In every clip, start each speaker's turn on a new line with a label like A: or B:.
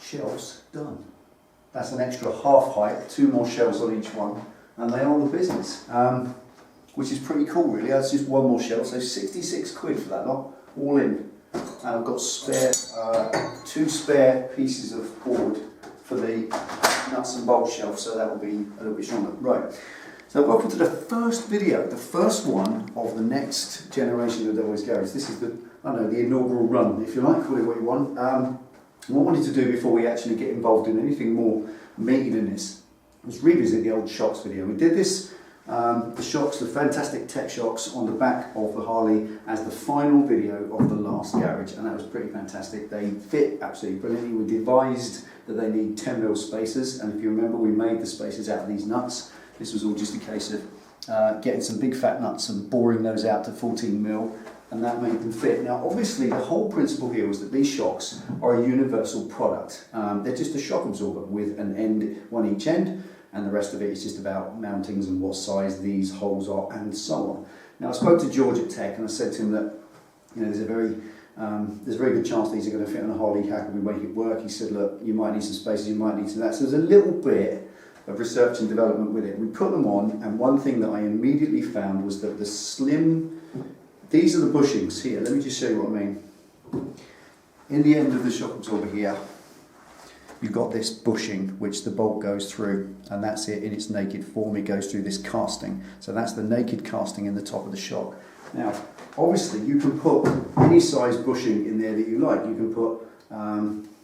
A: shelves done. That's an extra half height, 2 more shelves on each one, and they are the business, which is pretty cool really. That's just 1 more shelf, so 66 quid for that lot, all in. And I've got spare, 2 spare pieces of board for the nuts and bolts shelf, so that will be a little bit stronger. Right, so welcome to the first video, the first one of the next generation of Delboy's Garage. This is the, I don't know, the inaugural run, if you like, call it what you want. What I wanted to do before we actually get involved in anything more meaty than this was revisit the old shocks video. We did this, the shocks, the fantastic tech shocks on the back of the Harley as the final video of the last garage, and that was pretty fantastic. They fit absolutely brilliantly. We devised that they need 10mm spacers, and if you remember, we made the spacers out of these nuts. This was all just a case of getting some big fat nuts and boring those out to 14mm, and that made them fit. Now obviously the whole principle here was that these shocks are a universal product. They're just a shock absorber with an end, one each end, and the rest of it is just about mountings and what size these holes are and so on. Now I spoke to George at Tech and I said to him that, you know, there's a very good chance these are going to fit on a Harley. How can we make it work? He said, look, you might need some spaces, you might need some that. So there's a little bit of research and development with it. We put them on, and one thing that I immediately found was that the slim, these are the bushings here. Let me just show you what I mean. In the end of the shock absorber here, you've got this bushing which the bolt goes through, and that's it in its naked form. It goes through this casting. So that's the naked casting in the top of the shock. Now, obviously you can put any size bushing in there that you like. You can put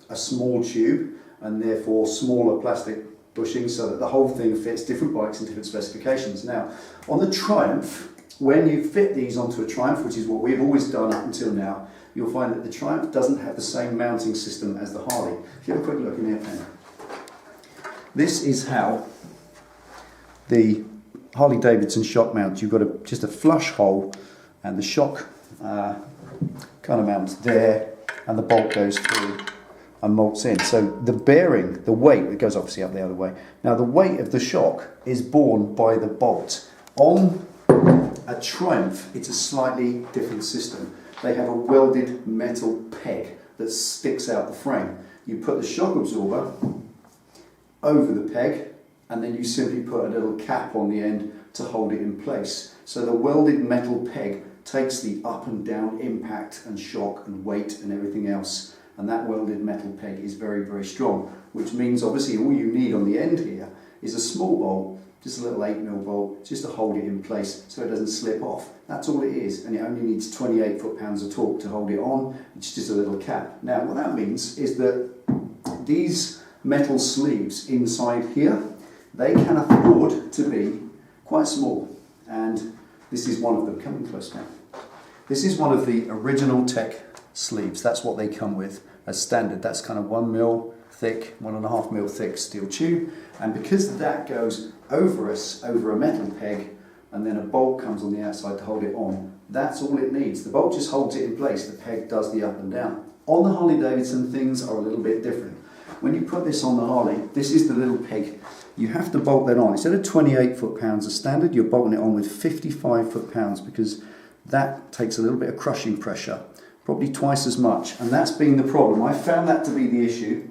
A: a small tube and therefore smaller plastic bushings so that the whole thing fits different bikes and different specifications. Now, on the Triumph, when you fit these onto a Triumph, which is what we've always done up until now, you'll find that the Triumph doesn't have the same mounting system as the Harley. If you have a quick look in here, pen. This is how the Harley Davidson shock mounts. You've got just a flush hole, and the shock kind of mounts there, and the bolt goes through and bolts in. So the bearing, the weight, it goes obviously up the other way. Now the weight of the shock is borne by the bolt. On a Triumph, it's a slightly different system. They have a welded metal peg that sticks out the frame. You put the shock absorber over the peg, and then you simply put a little cap on the end to hold it in place. So the welded metal peg takes the up and down impact and shock and weight and everything else, and that welded metal peg is very, very strong, which means obviously all you need on the end here is a small bolt, just a little 8mm bolt, just to hold it in place so it doesn't slip off. That's all it is, and it only needs 28 foot-pounds of torque to hold it on. It's just a little cap. Now what that means is that these metal sleeves inside here, they can afford to be quite small, and this is one of them. Come in close now. This is one of the original Tech sleeves. That's what they come with as standard. That's kind of 1mm thick, 1.5mm thick steel tube, and because that goes over a metal peg, and then a bolt comes on the outside to hold it on, that's all it needs. The bolt just holds it in place, the peg does the up and down. On the Harley Davidson, things are a little bit different. When you put this on the Harley, this is the little peg. You have to bolt that on. Instead of 28 foot-pounds as standard, you're bolting it on with 55 foot-pounds, because that takes a little bit of crushing pressure, probably twice as much, and that's been the problem. I found that to be the issue.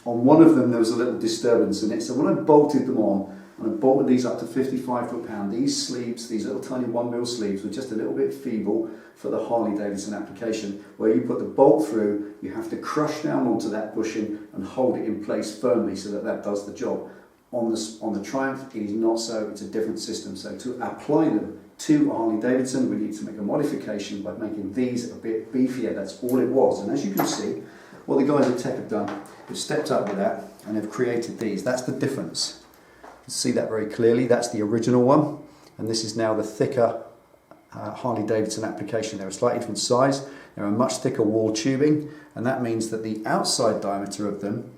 A: On one of them there was a little disturbance in it, so when I bolted them on, and I bolted these up to 55 foot-pound, these sleeves, these little tiny 1mm sleeves, were just a little bit feeble for the Harley Davidson application. Where you put the bolt through, you have to crush down onto that bushing and hold it in place firmly so that that does the job. On the Triumph, it is not so, it's a different system. So to apply them to a Harley Davidson, we need to make a modification by making these a bit beefier. That's all it was. And as you can see, what the guys at Tech have done, they've stepped up with that and they've created these. That's the difference. You can see that very clearly. That's the original one, and this is now the thicker Harley Davidson application. They're a slightly different size. They're a much thicker wall tubing, and that means that the outside diameter of them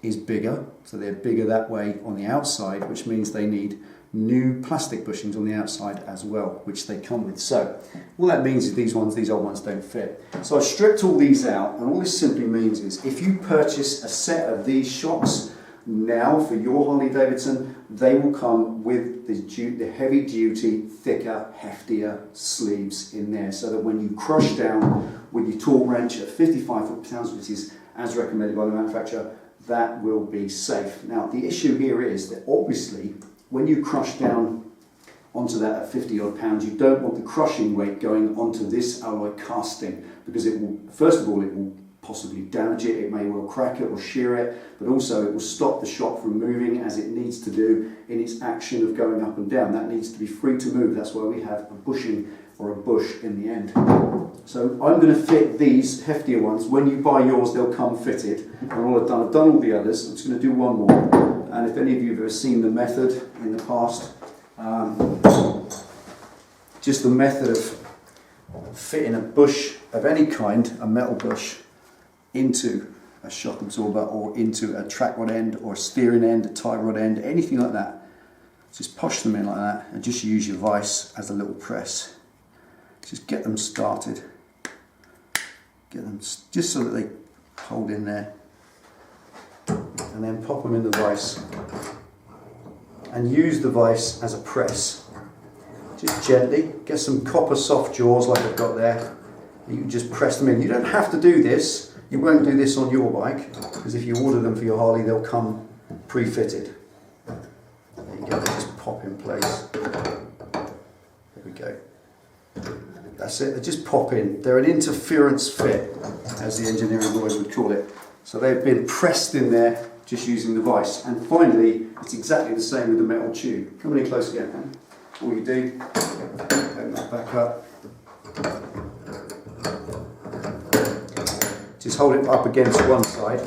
A: is bigger, so they're bigger that way on the outside, which means they need new plastic bushings on the outside as well, which they come with. So all that means is these old ones don't fit. So I stripped all these out, and all this simply means is if you purchase a set of these shocks, now for your Harley Davidson, they will come with the heavy duty, thicker, heftier sleeves in there, so that when you crush down with your torque wrench at 55 foot-pounds, which is as recommended by the manufacturer, that will be safe. Now the issue here is that obviously when you crush down onto that at 50 odd pounds, you don't want the crushing weight going onto this alloy casting, because it will, first of all, it will possibly damage it, it may well crack it or shear it, but also it will stop the shop from moving as it needs to do in its action of going up and down. That needs to be free to move. That's why we have a bushing or a bush in the end. So I'm going to fit these heftier ones. When you buy yours, they'll come fitted. And all I've done all the others. I'm just going to do one more. And if any of you have ever seen the method in the past, just the method of fitting a bush of any kind, a metal bush, into a shock absorber or into a track rod end or a steering end, a tie rod end, anything like that. Just push them in like that and just use your vise as a little press. Just get them started. Get them just so that they hold in there. And then pop them in the vise. And use the vise as a press. Just gently. Get some copper soft jaws like I've got there. You can just press them in. You don't have to do this. You won't do this on your bike, because if you order them for your Harley, they'll come pre-fitted. There you go, they just pop in place. There we go. That's it, they just pop in. They're an interference fit, as the engineering boys would call it. So they've been pressed in there, just using the vise. And finally, it's exactly the same with the metal tube. Come in close again, man. All you do, open that back up. Just hold it up against one side.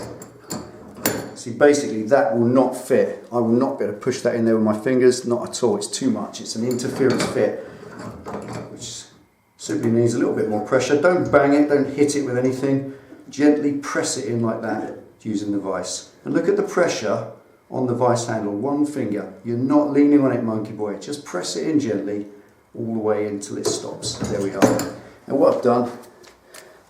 A: See, basically that will not fit. I will not be able to push that in there with my fingers, not at all. It's too much. It's an interference fit, which simply needs a little bit more pressure. Don't bang it, don't hit it with anything. Gently press it in like that using the vise. And look at the pressure on the vise handle, one finger. You're not leaning on it, monkey boy. Just press it in gently all the way until it stops. There we are. And what I've done,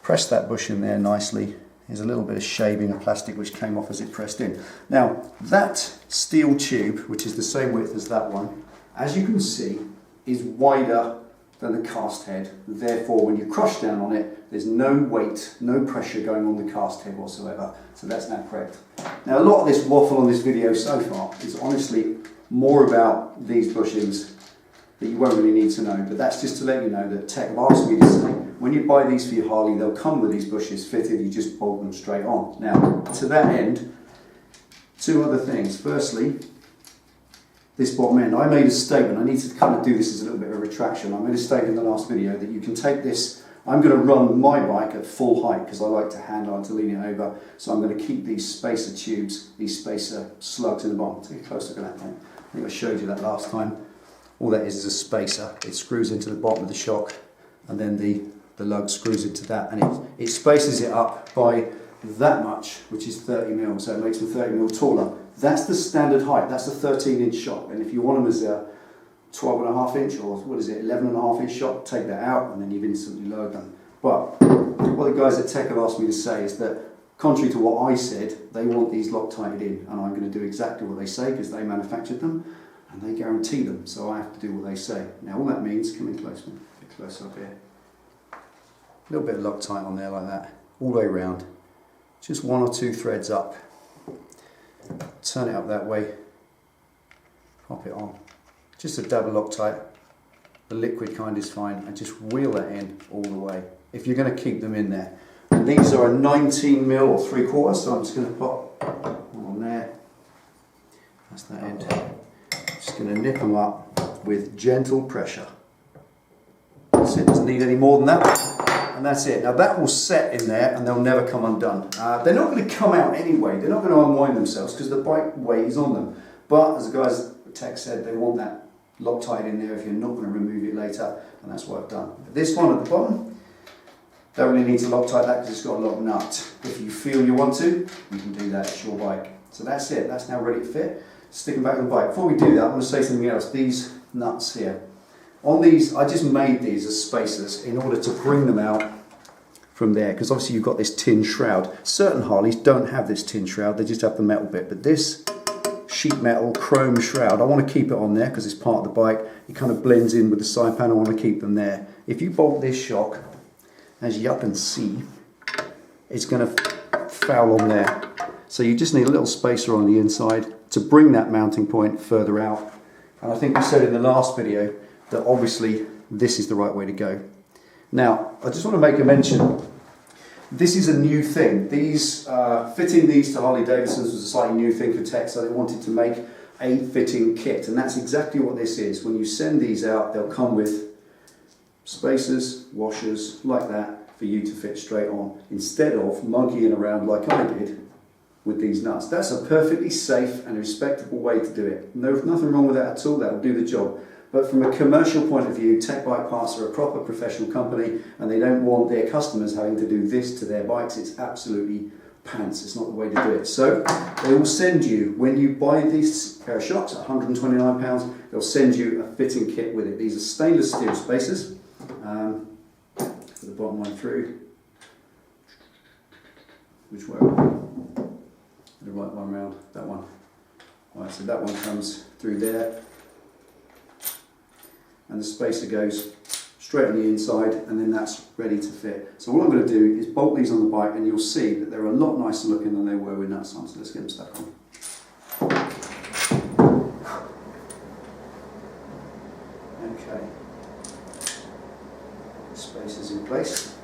A: press that bush in there nicely. There's a little bit of shaving of plastic which came off as it pressed in. Now that steel tube, which is the same width as that one, as you can see, is wider than the cast head. Therefore, when you crush down on it, there's no weight, no pressure going on the cast head whatsoever. So that's now correct. Now a lot of this waffle on this video so far is honestly more about these bushings that you won't really need to know, but that's just to let you know that Tech have asked me to say, when you buy these for your Harley, they'll come with these bushes fitted, you just bolt them straight on. Now, to that end, two other things. Firstly, this bottom end, I made a statement, I need to kind of do this as a little bit of a retraction. I made a statement in the last video that you can take this, I'm going to run my bike at full height because I like to handle and to lean it over, so I'm going to keep these spacer tubes, these spacer slugs in the bottom. Take a close look at that thing. I think I showed you that last time. All that is a spacer. It screws into the bottom of the shock, and then the lug screws into that, and it spaces it up by that much, which is 30 mil, so it makes them 30 mil taller. That's the standard height. That's a 13-inch shock, and if you want them as a 12.5 inch or what is it, 11.5 inch shock, take that out, and then you've instantly lowered them. But what the guys at Tech have asked me to say is that, contrary to what I said, they want these Loctited in, and I'm going to do exactly what they say because they manufactured them and they guarantee them, so I have to do what they say. Now all that means, come in close, man, get close up here. A little bit of Loctite on there like that, all the way around. Just one or two threads up. Turn it up that way, pop it on. Just a dab of Loctite, the liquid kind is fine, and just wheel that in all the way, if you're going to keep them in there. And these are a 19 mil or 3/4, so I'm just going to pop on there. That's that end. Just going to nip them up with gentle pressure. That's it, doesn't need any more than that. And that's it. Now that will set in there and they'll never come undone. They're not going to come out anyway, they're not going to unwind themselves because the bike weight is on them. But as the guys at Tech said, they want that Loctite in there if you're not going to remove it later, and that's what I've done. This one at the bottom, don't really need to Loctite that because it's got a lot of nut. If you feel you want to, you can do that, it's your bike. So that's it, that's now ready to fit. Stick them back on the bike. Before we do that, I'm going to say something else. These nuts here. On these, I just made these as spacers in order to bring them out from there, because obviously you've got this tin shroud. Certain Harleys don't have this tin shroud, they just have the metal bit, but this sheet metal chrome shroud. I want to keep it on there because it's part of the bike. It kind of blends in with the side panel. I want to keep them there. If you bolt this shock, as you can see, it's going to foul on there. So you just need a little spacer on the inside to bring that mounting point further out. And I think we said in the last video that obviously this is the right way to go. Now, I just want to make a mention. This is a new thing. These fitting these to Harley Davidsons was a slightly new thing for TEC, so they wanted to make a fitting kit, and that's exactly what this is. When you send these out, they'll come with spacers, washers, like that, for you to fit straight on, instead of monkeying around like I did with these nuts. That's a perfectly safe and respectable way to do it. Nothing wrong with that at all, that'll do the job. But from a commercial point of view, TEC Bike Parts are a proper professional company and they don't want their customers having to do this to their bikes. It's absolutely pants, it's not the way to do it. So they will send you, when you buy these pair of shocks at £129, they'll send you a fitting kit with it. These are stainless steel spacers. For the bottom one through. Which way? The right one round, that one. Right, so that one comes through there. And the spacer goes straight on the inside, and then that's ready to fit. So what I'm going to do is bolt these on the bike, and you'll see that they're a lot nicer looking than they were with nuts on. So let's get them stuck on. Okay. Spacers in place.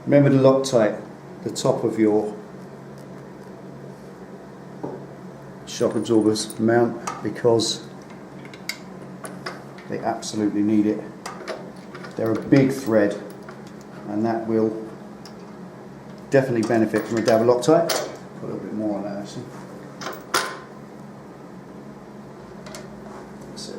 A: Remember to Loctite the top of your shock absorbers mount, because they absolutely need it. They're a big thread, and that will definitely benefit from a dab of Loctite. Put a little bit more on that actually. That's it.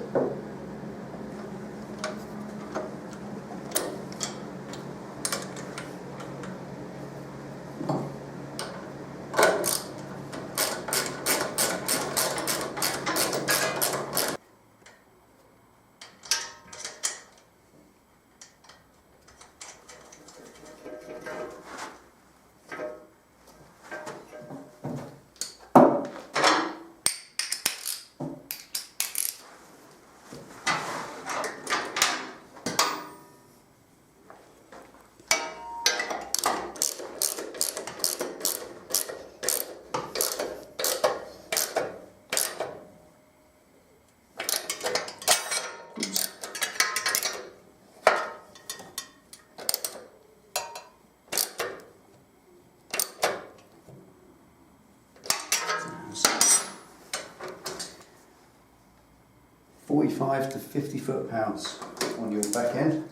A: .45 to 50 foot-pounds on your back end.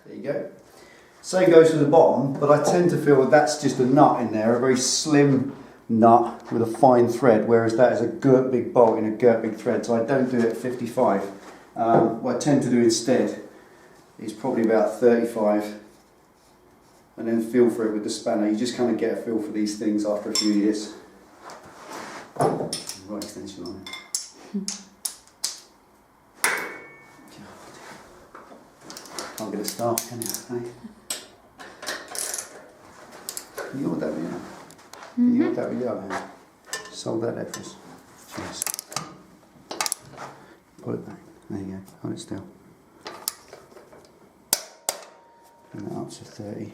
A: There you go. Same goes for the bottom, but I tend to feel that that's just a nut in there, a very slim nut with a fine thread, whereas that is a girt big bolt in a girt big thread, so I don't do it at 55. What I tend to do instead is probably about 35, and then feel for it with the spanner. You just kind of get a feel for these things after a few years. Right extension on it. Can't get a start, can you? Can you hold that video? Can you hold that video now? Just hold that there for us. Cheers. Pull it back. There you go. Hold it still. Bring that up to 30.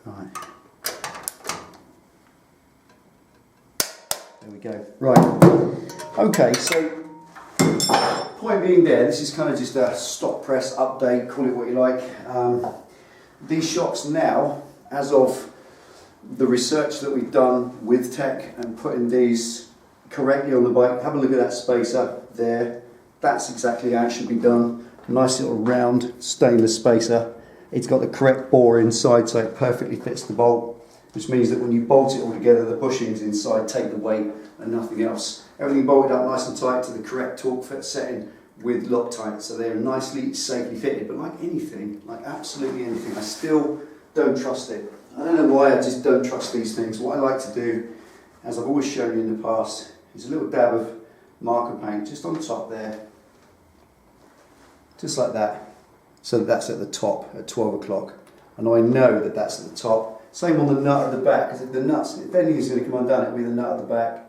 A: Right. There we go. Right. Okay, so point being there, this is kind of just a stop press update, call it what you like. These shocks now, as of the research that we've done with TEC and putting these correctly on the bike, have a look at that spacer there. That's exactly how it should be done. Nice little round stainless spacer. It's got the correct bore inside, so it perfectly fits the bolt, which means that when you bolt it all together, the bushings inside take the weight and nothing else. Everything bolted up nice and tight to the correct torque fit setting with Loctite, so they're nicely, safely fitted. But like anything, like absolutely anything, I still don't trust it. I don't know why, I just don't trust these things. What I like to do, as I've always shown you in the past, is a little dab of marker paint just on top there, just like that, so that's at the top at 12 o'clock. And I know that that's at the top. Same on the nut at the back, because if the nuts, if anything is going to come undone, it'll be the nut at the back.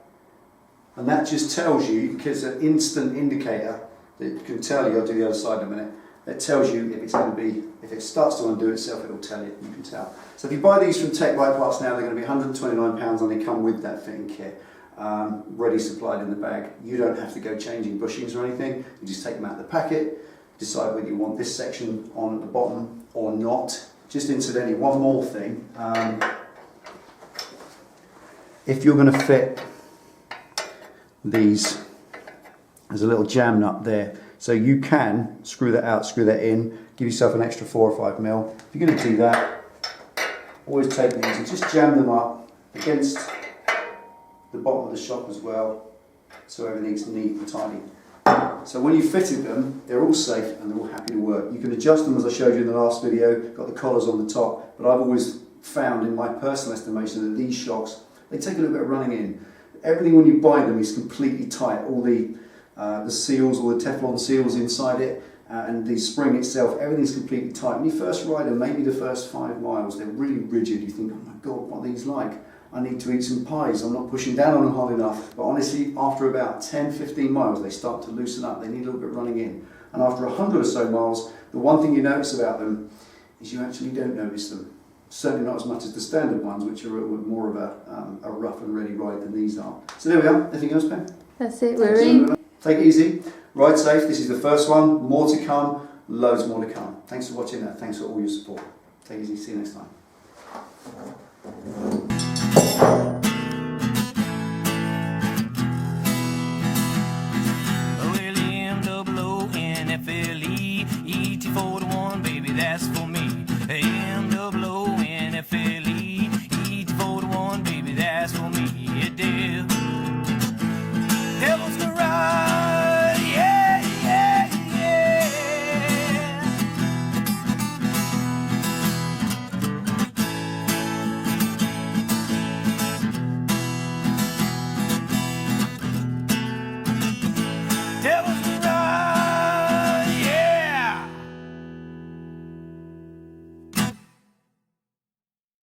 A: And that just tells you, because it's an instant indicator that can tell you, I'll do the other side in a minute, it tells you if it's going to be, if it starts to undo itself, it'll tell you, you can tell. So if you buy these from Tech Bike Parts now, they're going to be £129 and they come with that fitting kit, ready supplied in the bag. You don't have to go changing bushings or anything, you just take them out of the packet, decide whether you want this section on at the bottom or not. Just incidentally, one more thing, if you're going to fit these, there's a little jam nut there, so you can screw that out, screw that in, give yourself an extra 4 or 5 mil. If you're going to do that, always take these and just jam them up against the bottom of the shop as well, so everything's neat and tidy. So when you fitted them, they're all safe and they're all happy to work. You can adjust them as I showed you in the last video, got the collars on the top, but I've always found in my personal estimation that these shocks, they take a little bit of running in. Everything when you buy them is completely tight, all the seals, all the Teflon seals inside it, and the spring itself, everything's completely tight. When you first ride them, maybe the first 5 miles, they're really rigid. You think, oh my God, what are these like? I need to eat some pies, I'm not pushing down on them hard enough. But honestly, after about 10-15 miles, they start to loosen up, they need a little bit running in. And after 100 or so miles, the one thing you notice about them is you actually don't notice them. Certainly not as much as the standard ones, which are more of a rough and ready ride than these are. So there we are. Anything else, Ben?
B: That's it, we're in.
A: Take it easy, ride safe. This is the first one, more to come, loads more to come. Thanks for watching and thanks for all your support. Take it easy, see you next time.